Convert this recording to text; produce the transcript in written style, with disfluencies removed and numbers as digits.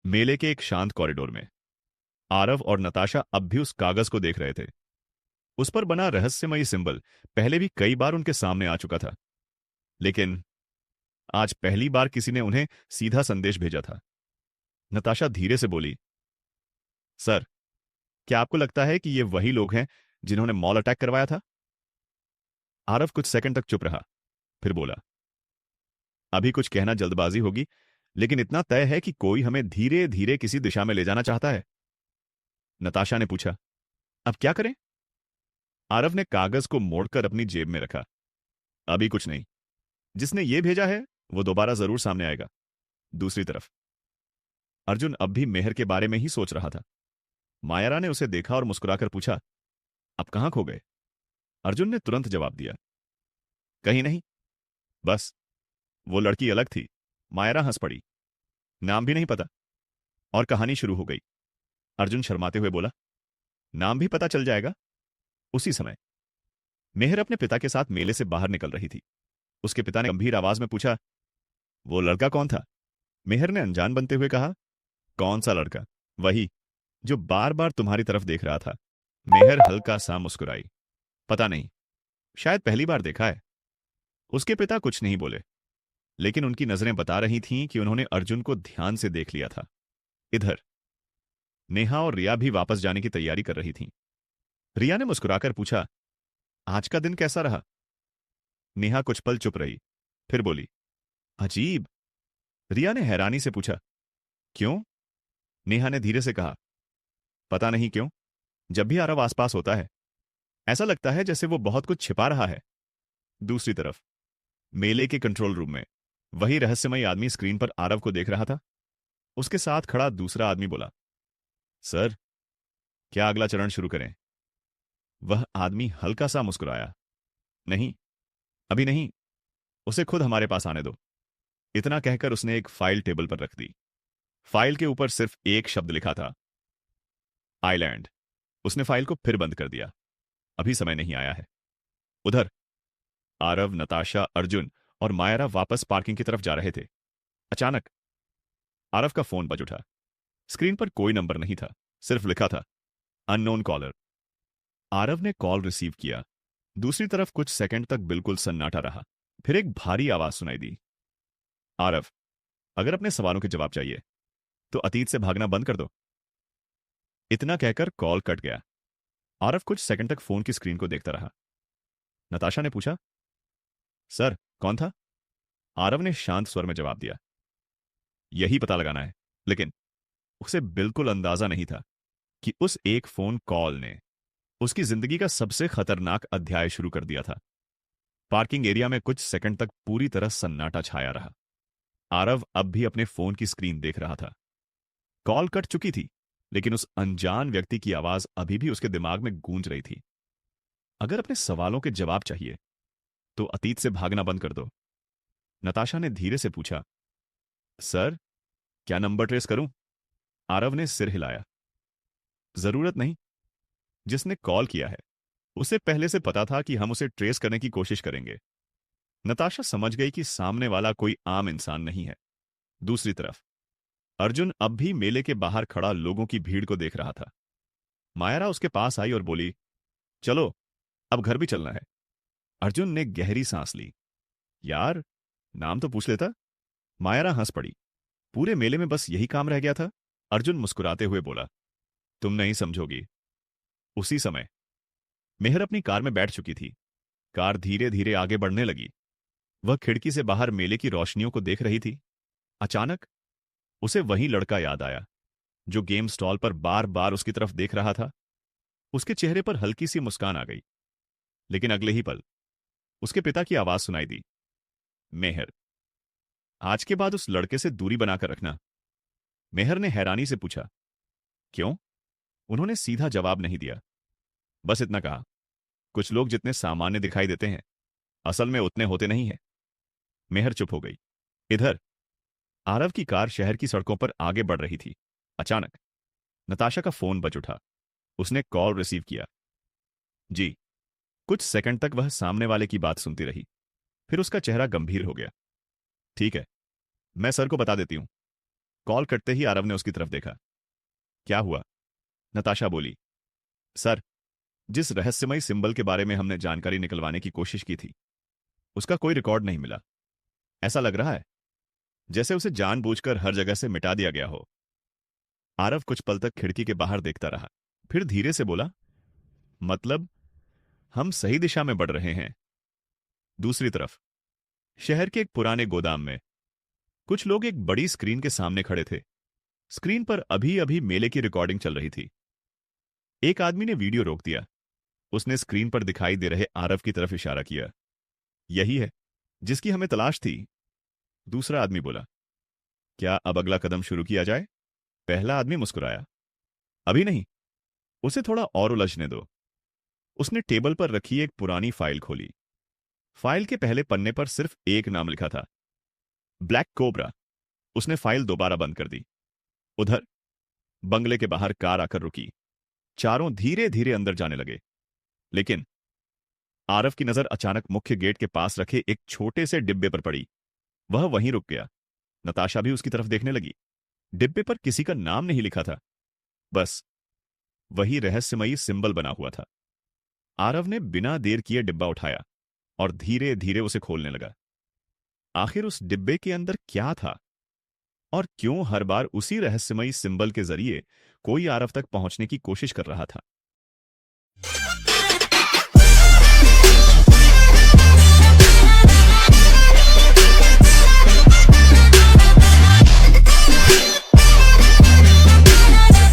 मेले के एक शांत कॉरिडोर में आरव और नताशा अब भी उस कागज को देख रहे थे। उस पर बना रहस्यमयी सिंबल पहले भी कई बार उनके सामने आ चुका था, लेकिन आज पहली बार किसी ने उन्हें सीधा संदेश भेजा था। नताशा धीरे से बोली, सर, क्या आपको लगता है कि ये वही लोग हैं जिन्होंने मॉल अटैक करवाया था? आरव कुछ सेकंड तक चुप रहा, फिर बोला, अभी कुछ कहना जल्दबाजी होगी, लेकिन इतना तय है कि कोई हमें धीरे धीरे किसी दिशा में ले जाना चाहता है। नताशा ने पूछा, अब क्या करें? आरव ने कागज को मोड़कर अपनी जेब में रखा। अभी कुछ नहीं। जिसने ये भेजा है वो दोबारा जरूर सामने आएगा। दूसरी तरफ अर्जुन अब भी मेहर के बारे में ही सोच रहा था। मायरा ने उसे देखा और मुस्कुराकर पूछा, अब कहां खो गए? अर्जुन ने तुरंत जवाब दिया, कहीं नहीं, बस वो लड़की अलग थी। मायरा हंस पड़ी, नाम भी नहीं पता? और कहानी शुरू हो गई। अर्जुन शर्माते हुए बोला, नाम भी पता चल जाएगा। उसी समय मेहर अपने पिता के साथ मेले से बाहर निकल रही थी। उसके पिता ने गंभीर आवाज में पूछा, वो लड़का कौन था? मेहर ने अनजान बनते हुए कहा, कौन सा लड़का? वही जो बार बार तुम्हारी तरफ देख रहा था। मेहर हल्का सा मुस्कुराई, पता नहीं, शायद पहली बार देखा है। उसके पिता कुछ नहीं बोले, लेकिन उनकी नजरें बता रही थीं कि उन्होंने अर्जुन को ध्यान से देख लिया था। इधर नेहा और रिया भी वापस जाने की तैयारी कर रही थीं। रिया ने मुस्कुराकर पूछा, आज का दिन कैसा रहा? नेहा कुछ पल चुप रही, फिर बोली, अजीब। रिया ने हैरानी से पूछा, क्यों? नेहा ने धीरे से कहा, पता नहीं क्यों, जब भी आरव आसपास होता है ऐसा लगता है जैसे वो बहुत कुछ छिपा रहा है। दूसरी तरफ मेले के कंट्रोल रूम में वही रहस्यमयी आदमी स्क्रीन पर आरव को देख रहा था। उसके साथ खड़ा दूसरा आदमी बोला, सर, क्या अगला चरण शुरू करें? वह आदमी हल्का सा मुस्कुराया, नहीं, अभी नहीं, उसे खुद हमारे पास आने दो। इतना कहकर उसने एक फाइल टेबल पर रख दी। फाइल के ऊपर सिर्फ एक शब्द लिखा था, आइलैंड। उसने फाइल को फिर बंद कर दिया। अभी समय नहीं आया है। उधर आरव, नताशा, अर्जुन और मायरा वापस पार्किंग की तरफ जा रहे थे। अचानक आरव का फोन बज उठा। स्क्रीन पर कोई नंबर नहीं था, सिर्फ लिखा था, अननोन कॉलर। आरव ने कॉल रिसीव किया। दूसरी तरफ कुछ सेकंड तक बिल्कुल सन्नाटा रहा। फिर एक भारी आवाज सुनाई दी, आरव, अगर अपने सवालों के जवाब चाहिए तो अतीत से भागना बंद कर दो। इतना कहकर कॉल कट गया। आरव कुछ सेकंड तक फोन की स्क्रीन को देखता रहा। नताशा ने पूछा, सर, कौन था? आरव ने शांत स्वर में जवाब दिया, यही पता लगाना है। लेकिन उसे बिल्कुल अंदाजा नहीं था कि उस एक फोन कॉल ने उसकी जिंदगी का सबसे खतरनाक अध्याय शुरू कर दिया था। पार्किंग एरिया में कुछ सेकंड तक पूरी तरह सन्नाटा छाया रहा। आरव अब भी अपने फोन की स्क्रीन देख रहा था। कॉल कट चुकी थी, लेकिन उस अनजान व्यक्ति की आवाज अभी भी उसके दिमाग में गूंज रही थी। अगर अपने सवालों के जवाब चाहिए तो अतीत से भागना बंद कर दो। नताशा ने धीरे से पूछा, सर, क्या नंबर ट्रेस करूं? आरव ने सिर हिलाया, जरूरत नहीं। जिसने कॉल किया है उसे पहले से पता था कि हम उसे ट्रेस करने की कोशिश करेंगे। नताशा समझ गई कि सामने वाला कोई आम इंसान नहीं है। दूसरी तरफ अर्जुन अब भी मेले के बाहर खड़ा लोगों की भीड़ को देख रहा था। मायरा उसके पास आई और बोली, चलो, अब घर भी चलना है। अर्जुन ने गहरी सांस ली, यार, नाम तो पूछ लेता। मायरा हंस पड़ी, पूरे मेले में बस यही काम रह गया था? अर्जुन मुस्कुराते हुए बोला, तुम नहीं समझोगी। उसी समय मेहर अपनी कार में बैठ चुकी थी। कार धीरे धीरे आगे बढ़ने लगी। वह खिड़की से बाहर मेले की रोशनियों को देख रही थी। अचानक उसे वही लड़का याद आया जो गेम स्टॉल पर बार बार उसकी तरफ देख रहा था। उसके चेहरे पर हल्की सी मुस्कान आ गई, लेकिन अगले ही पल उसके पिता की आवाज सुनाई दी, मेहर, आज के बाद उस लड़के से दूरी बनाकर रखना। मेहर ने हैरानी से पूछा, क्यों? उन्होंने सीधा जवाब नहीं दिया, बस इतना कहा, कुछ लोग जितने सामान्य दिखाई देते हैं असल में उतने होते नहीं हैं। मेहर चुप हो गई। इधर आरव की कार शहर की सड़कों पर आगे बढ़ रही थी। अचानक नताशा का फोन बज उठा। उसने कॉल रिसीव किया। जी। कुछ सेकंड तक वह सामने वाले की बात सुनती रही, फिर उसका चेहरा गंभीर हो गया। ठीक है, मैं सर को बता देती हूं। कॉल कटते ही आरव ने उसकी तरफ देखा। क्या हुआ? नताशा बोली। सर, जिस रहस्यमयी सिंबल के बारे में हमने जानकारी निकलवाने की कोशिश की थी, उसका कोई रिकॉर्ड नहीं मिला। ऐसा लग रहा है जैसे उसे जानबूझकर हर जगह से मिटा दिया गया हो। आरव कुछ पल तक खिड़की के बाहर देखता रहा, फिर धीरे से बोला, मतलब हम सही दिशा में बढ़ रहे हैं। दूसरी तरफ शहर के एक पुराने गोदाम में कुछ लोग एक बड़ी स्क्रीन के सामने खड़े थे। स्क्रीन पर अभी अभी मेले की रिकॉर्डिंग चल रही थी। एक आदमी ने वीडियो रोक दिया। उसने स्क्रीन पर दिखाई दे रहे आरव की तरफ इशारा किया। यही है जिसकी हमें तलाश थी। दूसरा आदमी बोला। क्या अब अगला कदम शुरू किया जाए? पहला आदमी मुस्कुराया। अभी नहीं, उसे थोड़ा और उलझने दो। उसने टेबल पर रखी एक पुरानी फाइल खोली। फाइल के पहले पन्ने पर सिर्फ एक नाम लिखा था, ब्लैक कोबरा। उसने फाइल दोबारा बंद कर दी। उधर बंगले के बाहर कार आकर रुकी। चारों धीरे धीरे अंदर जाने लगे, लेकिन आरव की नजर अचानक मुख्य गेट के पास रखे एक छोटे से डिब्बे पर पड़ी। वह वहीं रुक गया। नताशा भी उसकी तरफ देखने लगी। डिब्बे पर किसी का नाम नहीं लिखा था, बस वही रहस्यमयी सिंबल बना हुआ था। आरव ने बिना देर किए डिब्बा उठाया और धीरे धीरे उसे खोलने लगा। आखिर उस डिब्बे के अंदर क्या था, और क्यों हर बार उसी रहस्यमयी सिंबल के जरिए कोई आरव तक पहुंचने की कोशिश कर रहा था?